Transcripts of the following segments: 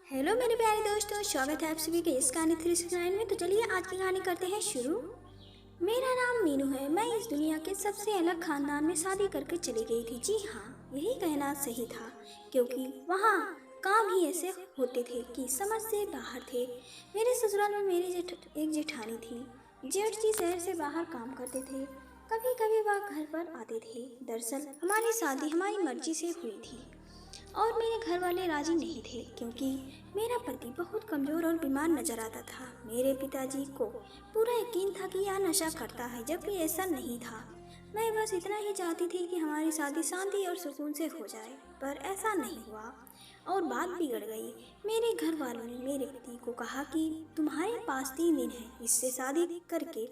Hello मेरे प्यारे दोस्तों, स्वागत है आप सभी के इस कहानी 369 में। तो चलिए आज की कहानी करते हैं शुरू। मेरा नाम मीनू है। मैं इस दुनिया के सबसे अलग खानदान में शादी करके चली गई थी। जी हाँ, यही कहना सही था, क्योंकि वहाँ काम ही ऐसे होते थे कि समझ से बाहर थे। मेरे ससुराल में मेरी एक जेठानी थी। जेठ जी शहर से बाहर काम करते थे। कभी कभी वह घर पर आते थे। दरअसल हमारी शादी हमारी मर्जी से हुई थी और मेरे घर वाले राजी नहीं थे, क्योंकि मेरा पति बहुत कमज़ोर और बीमार नजर आता था। मेरे पिताजी को पूरा यकीन था कि यह नशा करता है, जबकि ऐसा नहीं था। मैं बस इतना ही चाहती थी कि हमारी शादी शांति और सुकून से हो जाए, पर ऐसा नहीं हुआ और बात बिगड़ गई। मेरे घर वालों ने मेरे पति को कहा कि तुम्हारे पास 3 दिन है, इससे शादी करके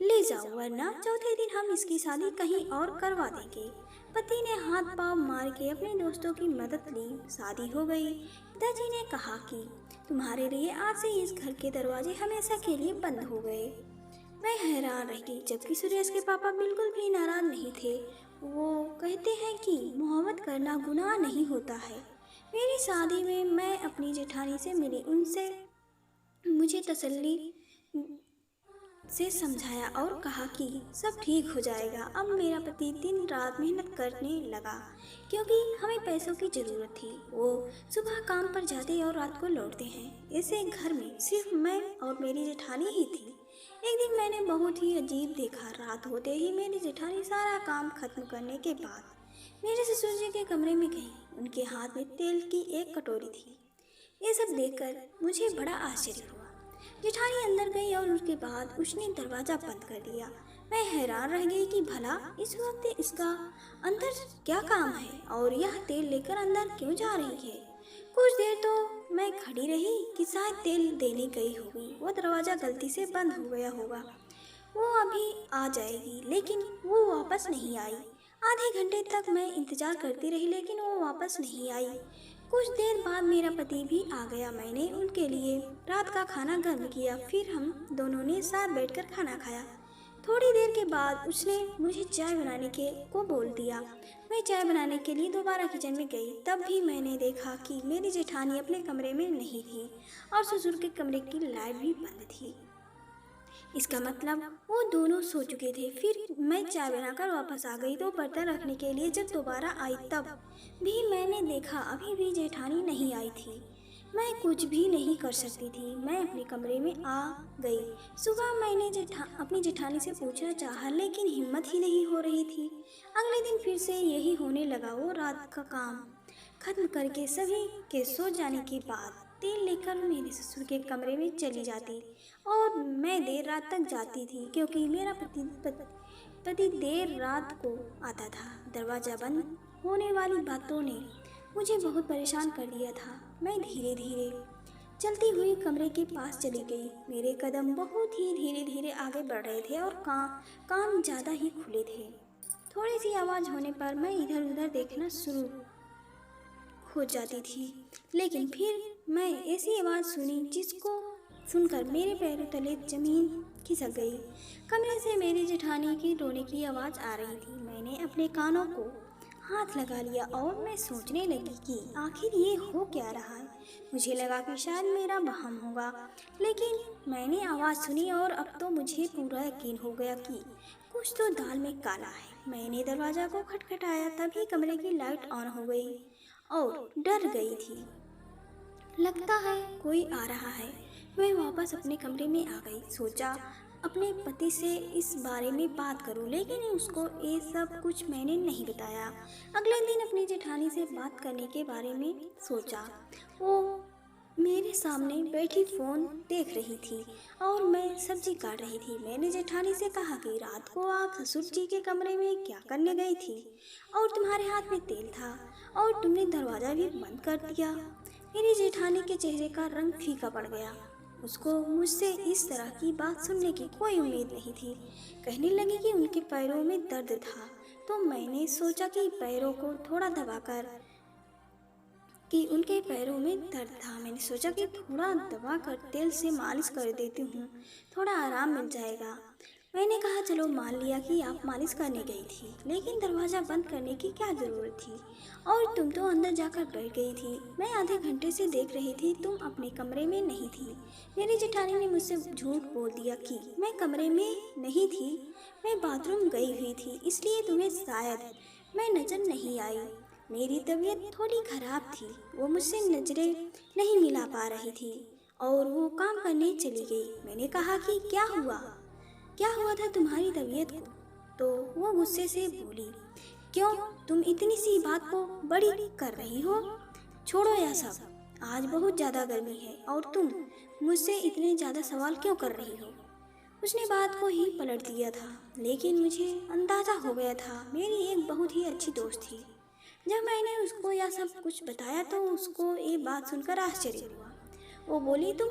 ले जाओ, वरना चौथे दिन हम इसकी शादी कहीं और करवा देंगे। पति ने हाथ पांव मार के अपने दोस्तों की मदद ली। शादी हो गई। पिताजी ने कहा कि तुम्हारे लिए आज से इस घर के दरवाजे हमेशा के लिए बंद हो गए। मैं हैरान रह गई, जबकि सुरेश के पापा बिल्कुल भी नाराज नहीं थे। वो कहते हैं कि मोहब्बत करना गुनाह नहीं होता है। मेरी शादी में मैं अपनी जेठानी से मिली। उनसे मुझे तसल्ली से समझाया और कहा कि सब ठीक हो जाएगा। अब मेरा पति दिन रात मेहनत करने लगा, क्योंकि हमें पैसों की ज़रूरत थी। वो सुबह काम पर जाते और रात को लौटते हैं। ऐसे घर में सिर्फ मैं और मेरी जेठानी ही थी। एक दिन मैंने बहुत ही अजीब देखा। रात होते ही मेरी जेठानी सारा काम खत्म करने के बाद मेरे ससुर जी के कमरे में गई। उनके हाथ में तेल की एक कटोरी थी। ये सब देखकर मुझे बड़ा आश्चर्य हुआ। जेठानी अंदर गई और उसके बाद उसने दरवाजा बंद कर दिया। मैं हैरान रह गई कि भला इस वक्त इसका अंदर क्या काम है और यह तेल लेकर अंदर क्यों जा रही है। कुछ देर तो मैं खड़ी रही कि शायद तेल देने गई होगी। वो दरवाजा गलती से बंद हो गया होगा, वो अभी आ जाएगी, लेकिन वो वापस नहीं आई। आधे घंटे तक मैं इंतजार करती रही, लेकिन वो वापस नहीं आई। कुछ देर बाद मेरा पति भी आ गया। मैंने उनके लिए रात का खाना गर्म किया, फिर हम दोनों ने साथ बैठकर खाना खाया। थोड़ी देर के बाद उसने मुझे चाय बनाने के को बोल दिया। मैं चाय बनाने के लिए दोबारा किचन में गई। तब भी मैंने देखा कि मेरी जेठानी अपने कमरे में नहीं थी और ससुर के कमरे की लाइट भी बंद थी। इसका मतलब वो दोनों सो चुके थे। फिर मैं चाय बनाकर वापस आ गई तो बर्तन रखने के लिए जब दोबारा आई, तब भी मैंने देखा अभी भी जेठानी नहीं आई थी। मैं कुछ भी नहीं कर सकती थी। मैं अपने कमरे में आ गई। सुबह मैंने अपनी जेठानी से पूछना चाहा, लेकिन हिम्मत ही नहीं हो रही थी। अगले दिन फिर से यही होने लगा। वो रात का काम खत्म करके सभी के सो जाने के बाद तेल लेकर मेरे ससुर के कमरे में चली जाती और मैं देर रात तक जाती थी, क्योंकि मेरा पति देर रात को आता था। दरवाज़ा बंद होने वाली बातों ने मुझे बहुत परेशान कर दिया था। मैं धीरे धीरे चलती हुई कमरे के पास चली गई। मेरे कदम बहुत ही धीरे धीरे आगे बढ़ रहे थे और कान ज़्यादा ही खुले थे। थोड़ी सी आवाज़ होने पर मैं इधर उधर देखना शुरू हो जाती थी, लेकिन फिर मैं ऐसी आवाज़ सुनी जिसको सुनकर मेरे पैरों तले जमीन खिसक गई। कमरे से मेरी जेठानी की रोने की आवाज़ आ रही थी। मैंने अपने कानों को हाथ लगा लिया और मैं सोचने लगी कि आखिर ये हो क्या रहा है। मुझे लगा कि शायद मेरा वहम होगा, लेकिन मैंने आवाज़ सुनी और अब तो मुझे पूरा यकीन हो गया कि कुछ तो दाल में काला है। मैंने दरवाज़ा को खटखटाया, तभी कमरे की लाइट ऑन हो गई और डर गई थी। लगता है कोई आ रहा है। मैं वापस अपने कमरे में आ गई। सोचा अपने पति से इस बारे में बात करूं, लेकिन उसको ये सब कुछ मैंने नहीं बताया। अगले दिन अपनी जेठानी से बात करने के बारे में सोचा। वो मेरे सामने बैठी फ़ोन देख रही थी और मैं सब्जी काट रही थी। मैंने जेठानी से कहा कि रात को आप ससुर जी के कमरे में क्या करने गई थी और तुम्हारे हाथ में तेल था और तुमने दरवाज़ा भी बंद कर दिया। मेरी जेठानी के चेहरे का रंग फीका पड़ गया। उसको मुझसे इस तरह की बात सुनने की कोई उम्मीद नहीं थी। कहने लगी कि उनके पैरों में दर्द था, तो मैंने सोचा कि पैरों को थोड़ा दबाकर कि उनके पैरों में दर्द था। मैंने सोचा कि थोड़ा दबा कर तेल से मालिश कर देती हूँ, थोड़ा आराम मिल जाएगा। मैंने कहा चलो मान लिया कि आप मालिश करने गई थी, लेकिन दरवाज़ा बंद करने की क्या ज़रूरत थी? और तुम तो अंदर जाकर बैठ गई थी। मैं आधे घंटे से देख रही थी, तुम अपने कमरे में नहीं थी। मेरी जेठानी ने मुझसे झूठ बोल दिया कि मैं कमरे में नहीं थी, मैं बाथरूम गई हुई थी, इसलिए तुम्हें शायद मैं नज़र नहीं आई। मेरी तबीयत थोड़ी ख़राब थी, वो मुझसे नज़रें नहीं मिला पा रही थी और वो काम करने चली गई। मैंने कहा कि क्या हुआ था तुम्हारी तबीयत को? तो वो गुस्से से बोली, क्यों तुम इतनी सी बात को बड़ी कर रही हो? छोड़ो यह सब, आज बहुत ज़्यादा गर्मी है और तुम मुझसे इतने ज़्यादा सवाल क्यों कर रही हो? उसने बात को ही पलट दिया था, लेकिन मुझे अंदाज़ा हो गया था। मेरी एक बहुत ही अच्छी दोस्त थी। जब मैंने उसको यह सब कुछ बताया तो उसको ये बात सुनकर आश्चर्य हुआ। वो बोली, तुम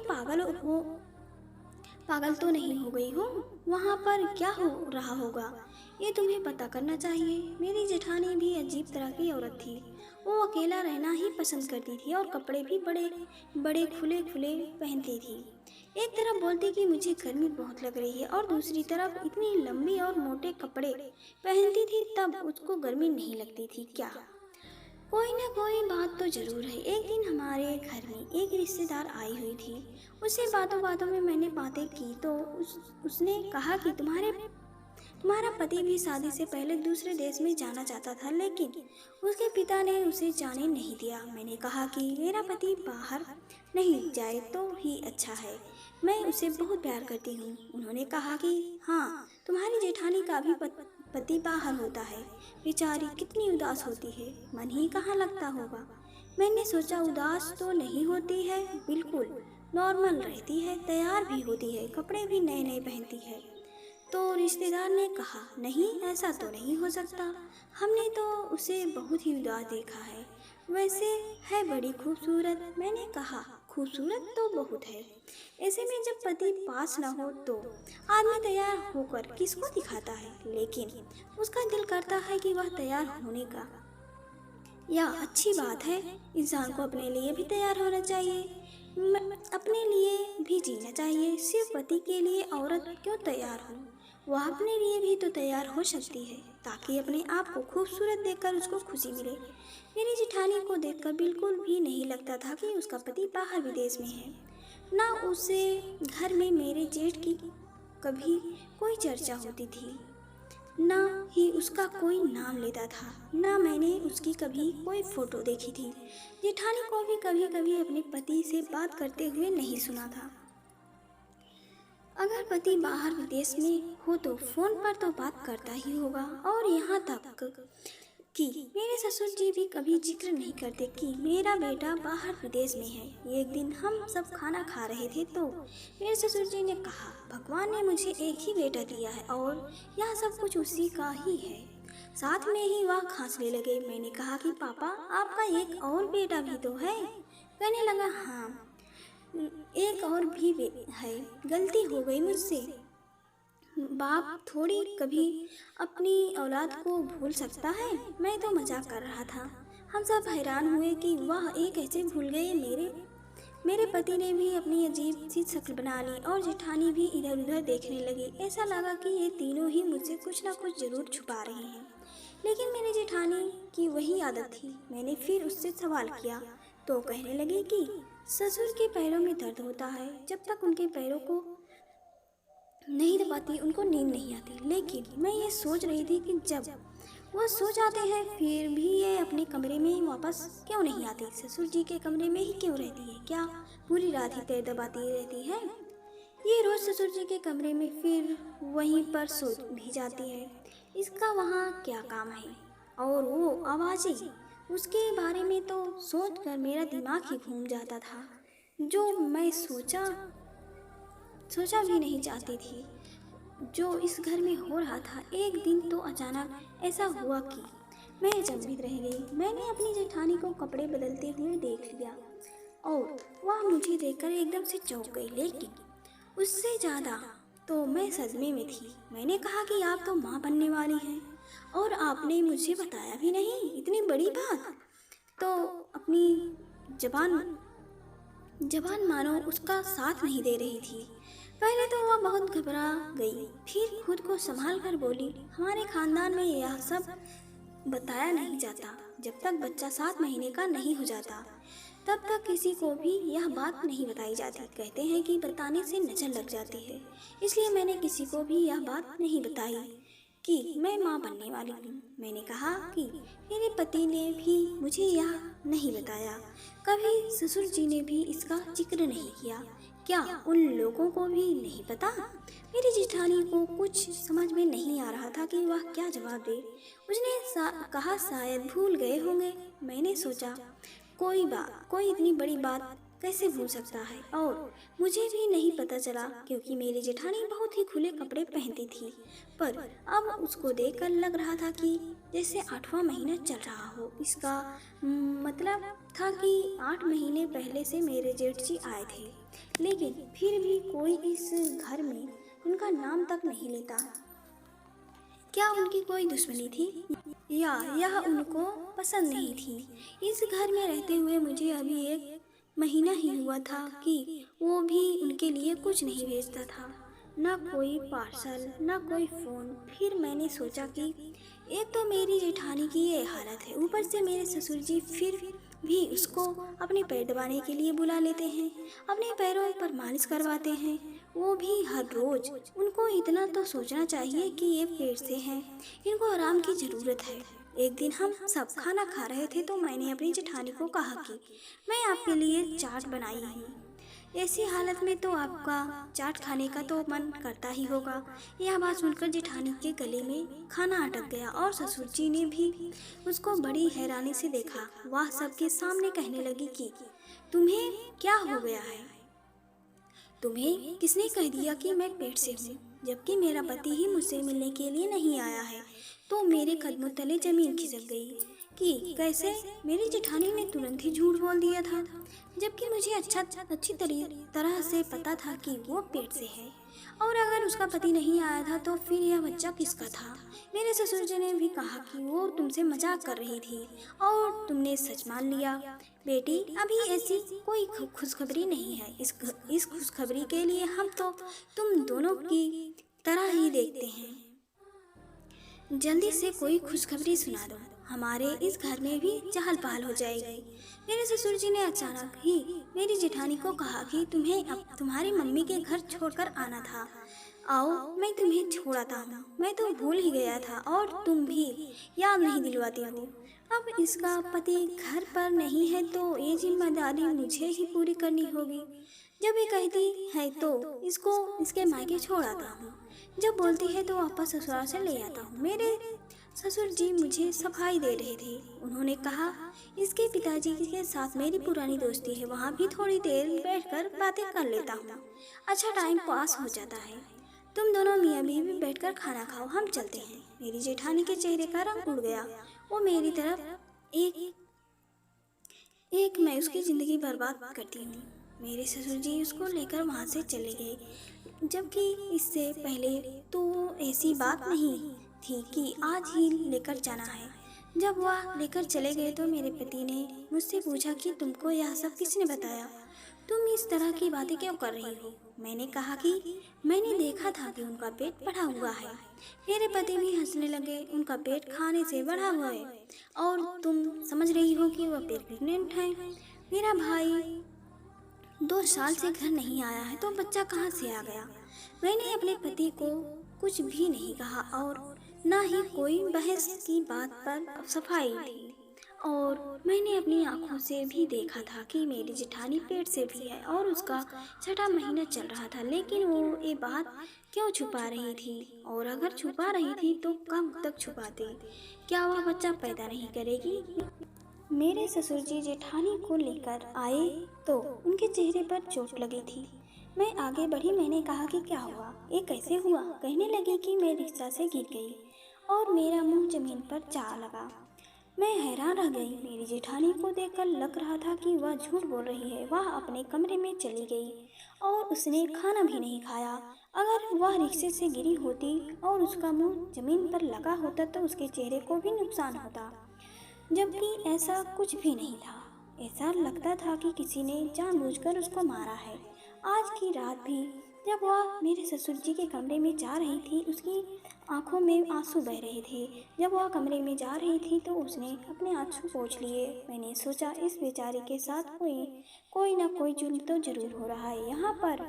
पागल तो नहीं हो गई हो? वहाँ पर क्या हो रहा होगा, ये तुम्हें पता करना चाहिए। मेरी जेठानी भी अजीब तरह की औरत थी। वो अकेला रहना ही पसंद करती थी और कपड़े भी बड़े बड़े खुले खुले पहनती थी। एक तरफ बोलती कि मुझे गर्मी बहुत लग रही है और दूसरी तरफ इतनी लंबी और मोटे कपड़े पहनती थी, तब उसको गर्मी नहीं लगती थी क्या? कोई ना कोई बात तो जरूर है। एक दिन हमारे घर में एक रिश्तेदार आई हुई थी। उससे बातों बातों में मैंने बातें की तो उसने कहा कि तुम्हारा पति भी शादी से पहले दूसरे देश में जाना चाहता था, लेकिन उसके पिता ने उसे जाने नहीं दिया। मैंने कहा कि मेरा पति बाहर नहीं जाए तो ही अच्छा है, मैं उसे बहुत प्यार करती हूँ। उन्होंने कहा कि हाँ, तुम्हारी जेठानी का भी पति बाहर होता है, बेचारी कितनी उदास होती है, मन ही कहाँ लगता होगा। मैंने सोचा उदास तो नहीं होती है, बिल्कुल नॉर्मल रहती है, तैयार भी होती है, कपड़े भी नए नए पहनती है। तो रिश्तेदार ने कहा, नहीं ऐसा तो नहीं हो सकता, हमने तो उसे बहुत ही उदास देखा है, वैसे है बड़ी खूबसूरत। मैंने कहा, खूबसूरत तो बहुत है, ऐसे में जब पति पास न हो तो आदमी तैयार होकर किसको दिखाता है, लेकिन उसका दिल करता है कि वह तैयार होने का। यह अच्छी बात है, इंसान को अपने लिए भी तैयार होना चाहिए, अपने लिए भी जीना चाहिए। सिर्फ पति के लिए औरत क्यों तैयार हो, वह अपने लिए भी तो तैयार हो सकती है, ताकि अपने आप को खूबसूरत देखकर उसको खुशी मिले। मेरी जेठानी को देखकर बिल्कुल भी नहीं लगता था कि उसका पति बाहर विदेश में है। ना उसे घर में मेरे जेठ की कभी कोई चर्चा होती थी, ना ही उसका कोई नाम लेता था, ना मैंने उसकी कभी कोई फोटो देखी थी। जेठानी को भी कभी कभी अपने पति से बात करते हुए नहीं सुना था। अगर पति बाहर विदेश में हो तो फोन पर तो बात करता ही होगा। और यहाँ तक कि मेरे ससुर जी भी कभी जिक्र नहीं करते कि मेरा बेटा बाहर विदेश में है। एक दिन हम सब खाना खा रहे थे तो मेरे ससुर जी ने कहा, भगवान ने मुझे एक ही बेटा दिया है और यह सब कुछ उसी का ही है। साथ में ही वह खांसने लगे। मैंने कहा कि पापा, आपका एक और बेटा भी तो है? कहने लगा, हाँ एक और भी है, गलती हो गई मुझसे। बाप थोड़ी कभी अपनी औलाद को भूल सकता है। मैं तो मजाक कर रहा था। हम सब हैरान हुए कि वह एक कैसे भूल गए। मेरे पति ने भी अपनी अजीब सी शक्ल बना ली और जेठानी भी इधर उधर देखने लगी। ऐसा लगा कि ये तीनों ही मुझसे कुछ ना कुछ जरूर छुपा रहे हैं, लेकिन मेरी जेठानी की वही आदत थी। मैंने फिर उससे सवाल किया तो कहने लगी कि ससुर के पैरों में दर्द होता है, जब तक उनके पैरों को नहीं दबाती उनको नींद नहीं आती। लेकिन मैं ये सोच रही थी कि जब वो सो जाते हैं फिर भी ये अपने कमरे में वापस क्यों नहीं आती, ससुर जी के कमरे में ही क्यों रहती है? क्या पूरी रात ही पैर दबाती रहती है? ये रोज ससुर जी के कमरे में फिर वहीं पर सो भी जाती है, इसका वहाँ क्या काम है? और वो आवाज़ें, उसके बारे में तो सोच कर मेरा दिमाग ही घूम जाता था, जो मैं सोचा भी नहीं चाहती थी जो इस घर में हो रहा था। एक दिन तो अचानक ऐसा हुआ कि मैं अचंभित रह गई। मैंने अपनी जेठानी को कपड़े बदलते हुए देख लिया और वह मुझे देखकर एकदम से चौंक गई, लेकिन उससे ज़्यादा तो मैं सदमे में थी। मैंने कहा कि आप तो माँ बनने वाली हैं और आपने मुझे बताया भी नहीं, इतनी बड़ी बात। तो अपनी जबान मानो उसका साथ नहीं दे रही थी। पहले तो वह बहुत घबरा गई, फिर खुद को संभाल कर बोली, हमारे खानदान में यह सब बताया नहीं जाता। जब तक बच्चा 7 महीने का नहीं हो जाता तब तक किसी को भी यह बात नहीं बताई जाती। कहते हैं कि बताने से नजर लग जाती है, इसलिए मैंने किसी को भी यह बात नहीं बताई कि मैं माँ बनने वाली हूँ। मैंने कहा कि मेरे पति ने भी मुझे यह नहीं बताया, कभी ससुर जी ने भी इसका जिक्र नहीं किया। क्या उन लोगों को भी नहीं पता? मेरी जेठानी को कुछ समझ में नहीं आ रहा था कि वह क्या जवाब दे। उसने कहा शायद भूल गए होंगे। मैंने सोचा कोई इतनी बड़ी बात कैसे भूल सकता है, और मुझे भी नहीं पता चला क्योंकि मेरी जेठानी बहुत ही खुले कपड़े पहनती थी। पर अब उसको देखकर लग रहा था कि जैसे 8वां महीना चल रहा हो। इसका मतलब था कि 8 महीने पहले से मेरे जेठ जी आए थे, लेकिन फिर भी कोई इस घर में उनका नाम तक नहीं लेता। क्या उनकी कोई दुश्मनी थी या यह उनको पसंद नहीं थी? इस घर में रहते हुए मुझे अभी 1 महीना ही हुआ था कि वो भी उनके लिए कुछ नहीं भेजता था, ना कोई पार्सल, ना कोई फ़ोन। फिर मैंने सोचा कि एक तो मेरी जेठानी की ये हालत है, ऊपर से मेरे ससुर जी फिर भी उसको अपने पैर दबाने के लिए बुला लेते हैं, अपने पैरों पर मालिश करवाते हैं, वो भी हर रोज़। उनको इतना तो सोचना चाहिए कि ये पेट से हैं, इनको आराम की ज़रूरत है। एक दिन हम सब खाना खा रहे थे तो मैंने अपनी जेठानी को कहा कि मैं आपके लिए चाट बनाई हूँ। ऐसी हालत में तो आपका चाट खाने का तो मन करता ही होगा। यह बात सुनकर जेठानी के गले में खाना अटक गया और ससुर जी ने भी उसको बड़ी हैरानी से देखा। वह सबके सामने कहने लगी कि तुम्हें क्या हो गया है? तुम्हें किसने कह दिया कि मैं पेट से हूँ, जबकि मेरा पति ही मुझसे मिलने के लिए नहीं आया है? तो मेरे कदमों तले जमीन खिसक गई कि कैसे मेरी जेठानी ने तुरंत ही झूठ बोल दिया था, जबकि मुझे अच्छी तरह से पता था कि वो पेट से है। और अगर उसका पति नहीं आया था तो फिर यह बच्चा किसका था? मेरे ससुर जी ने भी कहा कि वो तुमसे मजाक कर रही थी और तुमने सच मान लिया। बेटी, अभी ऐसी कोई खुशखबरी नहीं है। इस खुशखबरी के लिए हम तो तुम दोनों की तरह ही देखते हैं। जल्दी से कोई खुशखबरी सुना दो, हमारे इस घर में भी चहल पहल हो जाएगी। मेरे ससुर जी ने अचानक ही मेरी जेठानी को कहा कि तुम्हें अब तुम्हारी मम्मी के घर छोड़कर आना था। आओ, मैं तुम्हें छोड़ाता हूँ। मैं तो भूल ही गया था और तुम भी याद नहीं दिलवाती हो। अब इसका पति घर पर नहीं है तो ये जिम्मेदारी मुझे ही पूरी करनी होगी। जब ये कहती है तो इसको इसके मायके छोड़ आता हूँ, जब बोलती है तो वापस ससुराल से ले आता हूँ। मेरे ससुर जी मुझे सफाई दे रहे थे। उन्होंने कहा इसके पिताजी के साथ मेरी पुरानी दोस्ती है, वहाँ भी थोड़ी देर बैठकर बातें कर लेता हूँ। अच्छा टाइम पास हो जाता है। तुम दोनों मियाँ बीवी बैठकर खाना खाओ, हम चलते हैं। मेरी जेठानी के चेहरे का रंग उड़ गया। वो मेरी तरफ एक मैं उसकी ज़िंदगी बर्बाद करती हूँ। मेरे ससुर जी उसको लेकर वहाँ से चले गए, जबकि इससे पहले तो ऐसी बात नहीं थी कि आज ही लेकर जाना है। जब वह लेकर चले गए तो मेरे पति ने मुझसे पूछा कि तुमको यह सब किसने बताया? तुम इस तरह की बातें क्यों कर रही हो? मैंने कहा कि मैंने देखा था कि उनका पेट बढ़ा हुआ है। मेरे पति भी हंसने लगे। उनका पेट खाने से बढ़ा हुआ है और तुम समझ रही हो कि वह प्रेग्नेंट है। मेरा भाई 2 साल से घर नहीं आया है तो बच्चा कहाँ से आ गया? मैंने अपने पति को कुछ भी नहीं कहा और ना ही कोई बहस की बात पर सफाई दी। और मैंने अपनी आंखों से भी देखा था कि मेरी जेठानी पेट से भी है और उसका 6वां महीना चल रहा था, लेकिन वो ये बात क्यों छुपा रही थी? और अगर छुपा रही थी तो कब तक छुपाती? क्या वह बच्चा पैदा नहीं करेगी? मेरे ससुर जी जेठानी को लेकर आए तो उनके चेहरे पर चोट लगी थी। मैं आगे बढ़ी। मैंने कहा कि क्या हुआ, ये कैसे हुआ? कहने लगी कि मैं रिक्शा से गिर गई और मेरा मुंह जमीन पर जा लगा। मैं हैरान रह गई। मेरी जेठानी को देखकर लग रहा था कि वह झूठ बोल रही है। वह अपने कमरे में चली गई और उसने खाना भी नहीं खाया। अगर वह रिक्शे से गिरी होती और उसका मुंह जमीन पर लगा होता तो उसके चेहरे को भी नुकसान होता, जबकि ऐसा कुछ भी नहीं था। ऐसा लगता था कि किसी ने जानबूझकर उसको मारा है। आज की रात भी जब वह मेरे ससुर जी के कमरे में जा रही थी, उसकी आंखों में आंसू बह रहे थे। जब वह कमरे में जा रही थी तो उसने अपने आंसू पोंछ लिए। मैंने सोचा इस बेचारी के साथ कोई कोई ना कोई जुल्म तो जरूर हो रहा है यहाँ पर,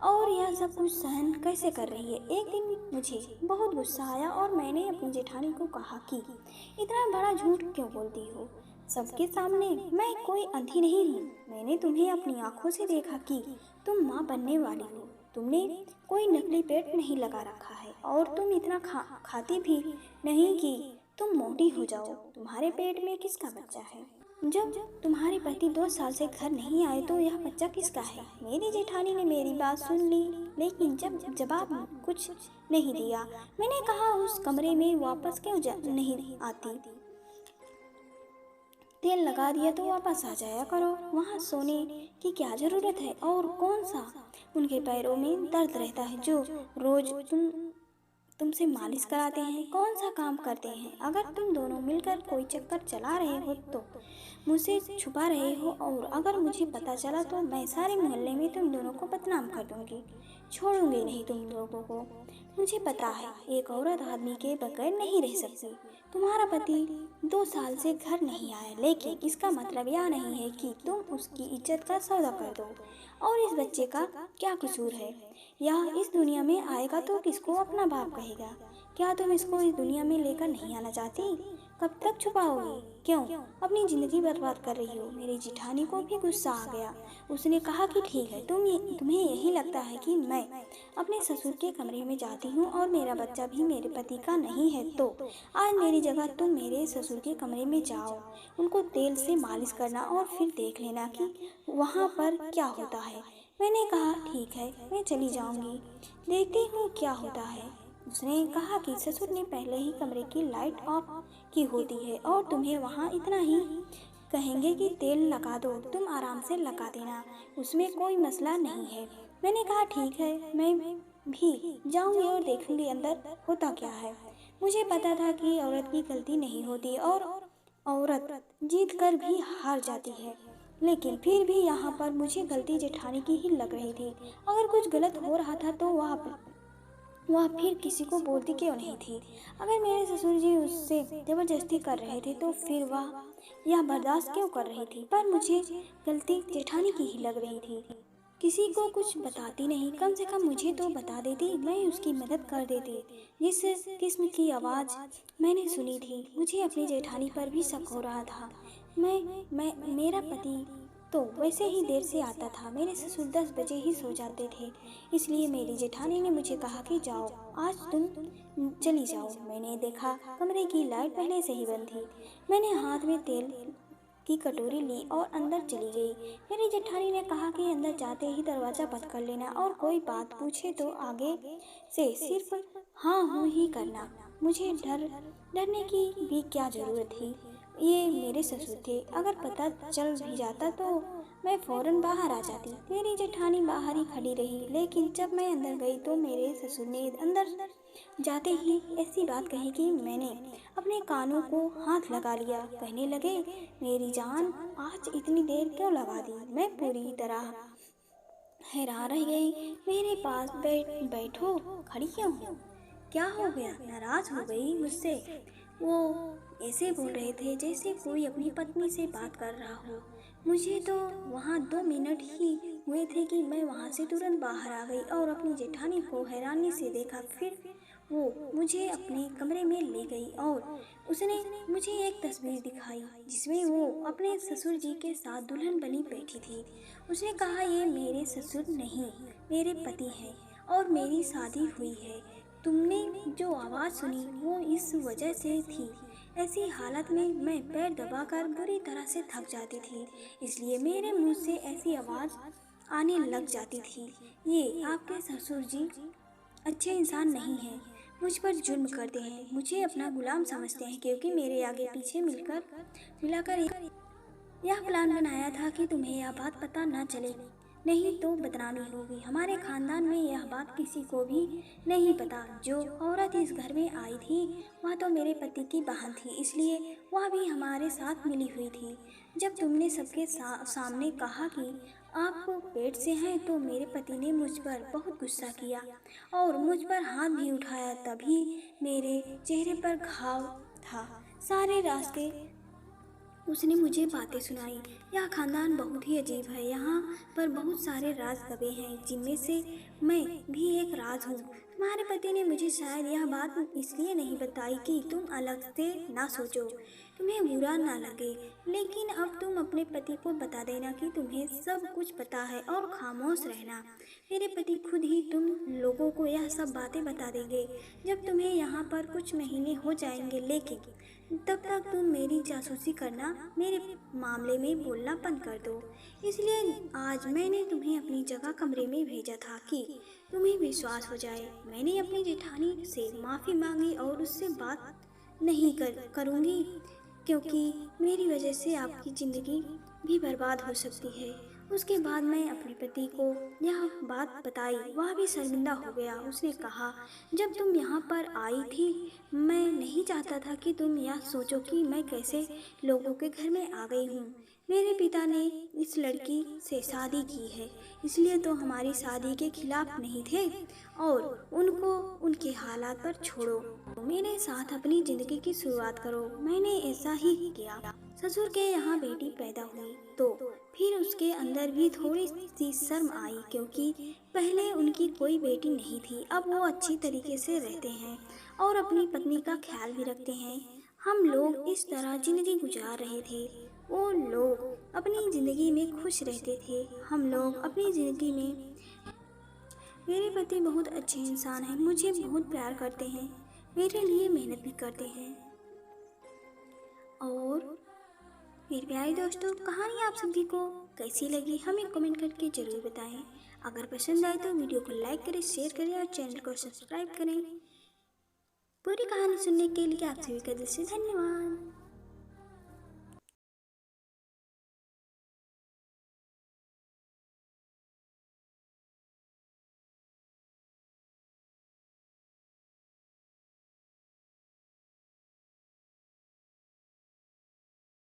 और यह सब कुछ सहन कैसे कर रही है। एक दिन मुझे बहुत गुस्सा आया और मैंने अपनी जेठानी को कहा कि इतना बड़ा झूठ क्यों बोलती हो सबके सामने। मैं कोई अंधी नहीं हूँ। मैंने तुम्हें अपनी आंखों से देखा कि तुम माँ बनने वाली हो। तुमने कोई नकली पेट नहीं लगा रखा है और तुम इतना खाती भी नहीं कि तुम मोटी हो जाओ। तुम्हारे पेट में किसका बच्चा है? जब तुम्हारे पति 2 साल से घर नहीं आए तो यह बच्चा किसका है? मेरी जेठानी ने मेरी बात सुन ली, लेकिन जब जवाब कुछ नहीं दिया। मैंने कहा उस कमरे में वापस क्यों नहीं आती? तेल लगा दिया तो वापस आ जाया करो। वहाँ सोने की क्या जरूरत है? और कौन सा उनके पैरों में दर्द रहता है जो रोज तुमसे मालिश कराते हैं? कौन सा काम करते हैं? अगर तुम दोनों मिलकर कोई चक्कर चला रहे हो तो मुझसे छुपा रहे हो, और अगर मुझे पता चला तो मैं सारे मोहल्ले में तुम दोनों को बदनाम कर दूंगी। छोड़ूंगी नहीं तुम लोगों को। मुझे पता है एक औरत आदमी के बगैर नहीं रह सकती। तुम्हारा पति 2 साल से घर नहीं आया, लेकिन इसका मतलब यह नहीं है कि तुम उसकी इज्जत का सौदा कर दो। और इस बच्चे का क्या कसूर है? यह इस दुनिया में आएगा तो किसको अपना बाप कहेगा? क्या तुम इसको इस दुनिया में लेकर नहीं आना चाहती? कब तक छुपाओगी? क्यों अपनी जिंदगी बर्बाद कर रही हो? मेरी जेठानी को भी गुस्सा आ गया। उसने कहा कि ठीक है, तुम्हें यही लगता है कि मैं अपने ससुर के कमरे में जाती हूँ और मेरा बच्चा भी मेरे पति का नहीं है, तो आज मेरी जगह तुम मेरे ससुर के कमरे में जाओ, उनको तेल से मालिश करना और फिर देख लेना कि वहाँ पर क्या होता है। मैंने कहा ठीक है, मैं चली जाऊंगी, देखती हूँ क्या होता है। उसने कहा कि ससुर ने पहले ही कमरे की लाइट ऑफ की होती है और तुम्हें वहाँ इतना ही कहेंगे कि तेल लगा दो, तुम आराम से लगा देना, उसमें कोई मसला नहीं है। मैंने कहा ठीक है, मैं भी जाऊंगी और देखूंगी अंदर होता क्या है। मुझे पता था कि औरत की गलती नहीं होती और औरत जीत कर भी हार जाती है, लेकिन फिर भी यहाँ पर मुझे गलती जेठानी की ही लग रही थी। अगर कुछ गलत हो रहा था तो वह फिर किसी को बोलती क्यों नहीं थी? अगर मेरे ससुर जी उससे जबरदस्ती कर रहे थे तो फिर वह यह बर्दाश्त क्यों कर रही थी? पर मुझे गलती जेठानी की ही लग रही थी। किसी को कुछ बताती नहीं, कम से कम मुझे तो बता देती, मैं उसकी मदद कर देती। जिस किस्म की आवाज़ मैंने सुनी थी, मुझे अपनी जेठानी पर भी शक हो रहा था। मेरा पति तो वैसे ही देर से आता था। मेरे ससुर 10 बजे ही सो जाते थे, इसलिए मेरी जेठानी ने मुझे कहा कि जाओ, आज तुम चली जाओ। मैंने देखा कमरे की लाइट पहले से ही बंद थी। मैंने हाथ में तेल की कटोरी ली और अंदर चली गई। मेरी जेठानी ने कहा कि अंदर जाते ही दरवाज़ा बंद कर लेना और कोई बात पूछे तो आगे से सिर्फ हाँ हूँ ही करना। मुझे डरने की भी क्या ज़रूरत थी? ये मेरे ससुर थे, अगर पता चल भी जाता तो मैं फौरन बाहर आ जाती। मेरी जेठानी बाहर ही खड़ी रही, लेकिन जब मैं अंदर गई तो मेरे ससुर ने अंदर जाते ही ऐसी बात कही कि मैंने अपने कानों को हाथ लगा लिया। कहने लगे, मेरी जान, आज इतनी देर क्यों लगा दी? मैं पूरी तरह हैरान रह गई। मेरे पास बैठो, खड़ी क्यों हो? क्या हो गया? नाराज हो गई मुझसे? वो ऐसे बोल रहे थे जैसे कोई अपनी पत्नी से बात कर रहा हो। मुझे तो वहाँ 2 मिनट ही हुए थे कि मैं वहाँ से तुरंत बाहर आ गई और अपनी जेठानी को हैरानी से देखा। फिर वो मुझे अपने कमरे में ले गई और उसने मुझे एक तस्वीर दिखाई जिसमें वो अपने ससुर जी के साथ दुल्हन बनी बैठी थी। उसने कहा, ये मेरे ससुर नहीं, मेरे पति हैं और मेरी शादी हुई है। तुमने जो आवाज़ सुनी वो इस वजह से थी। ऐसी हालत में मैं पैर दबाकर बुरी तरह से थक जाती थी, इसलिए मेरे मुंह से ऐसी आवाज़ आने लग जाती थी। ये आपके ससुर जी अच्छे इंसान नहीं हैं, मुझ पर जुल्म करते हैं, मुझे अपना गुलाम समझते हैं, क्योंकि मेरे आगे पीछे मिलाकर यह प्लान बनाया था कि तुम्हें यह बात पता न चले, नहीं तो बदनामी होगी। हमारे खानदान में यह बात किसी को भी नहीं पता। जो औरत इस घर में आई थी वह तो मेरे पति की बहन थी, इसलिए वह भी हमारे साथ मिली हुई थी। जब तुमने सबके सामने कहा कि आप पेट से हैं तो मेरे पति ने मुझ पर बहुत गुस्सा किया और मुझ पर हाथ भी उठाया, तभी मेरे चेहरे पर घाव था। सारे रास्ते उसने मुझे बातें सुनाई। यह खानदान बहुत ही अजीब है, यहाँ पर बहुत सारे राज दबे हैं, जिनमें से मैं भी एक राज हूँ। तुम्हारे पति ने मुझे शायद यह बात इसलिए नहीं बताई कि तुम अलग से ना सोचो, तुम्हें बुरा ना लगे, लेकिन अब तुम अपने पति को बता देना कि तुम्हें सब कुछ पता है और खामोश रहना। मेरे पति खुद ही तुम लोगों को यह सब बातें बता देंगे जब तुम्हें यहाँ पर कुछ महीने हो जाएंगे, लेकिन तब तक तुम मेरी जासूसी करना, मेरे मामले में बोलना बंद कर दो। इसलिए आज मैंने तुम्हें अपनी जगह कमरे में भेजा था कि तुम्हें विश्वास हो जाए। मैंने अपनी जेठानी से माफ़ी मांगी और उससे बात नहीं करूँगी, क्योंकि मेरी वजह से आपकी ज़िंदगी भी बर्बाद हो सकती है। उसके बाद मैं अपने पति को यह बात बताई, वह भी शर्मिंदा हो गया। उसने कहा, जब तुम यहाँ पर आई थी मैं नहीं चाहता था कि तुम यह सोचो कि मैं कैसे लोगों के घर में आ गई हूँ। मेरे पिता ने इस लड़की से शादी की है, इसलिए तो हमारी शादी के खिलाफ नहीं थे, और उनको उनके हालात पर छोड़ो, मेरे साथ अपनी ज़िंदगी की शुरुआत करो। मैंने ऐसा ही किया। ससुर के यहाँ बेटी पैदा हुई तो फिर उसके अंदर भी थोड़ी सी शर्म आई, क्योंकि पहले उनकी कोई बेटी नहीं थी। अब वो अच्छी तरीके से रहते हैं और अपनी पत्नी का ख्याल भी रखते हैं। हम लोग इस तरह ज़िंदगी गुजार रहे थे। वो लोग अपनी ज़िंदगी में खुश रहते थे, हम लोग अपनी ज़िंदगी में। मेरे पति बहुत अच्छे इंसान हैं, मुझे बहुत प्यार करते हैं, मेरे लिए मेहनत भी करते हैं। और मेरे प्यारे दोस्तों, कहानी आप सभी को कैसी लगी हमें कमेंट करके ज़रूर बताएं। अगर पसंद आए तो वीडियो को लाइक करें, शेयर करें और चैनल को सब्सक्राइब करें। पूरी कहानी सुनने के लिए आप सभी का दिल से धन्यवाद।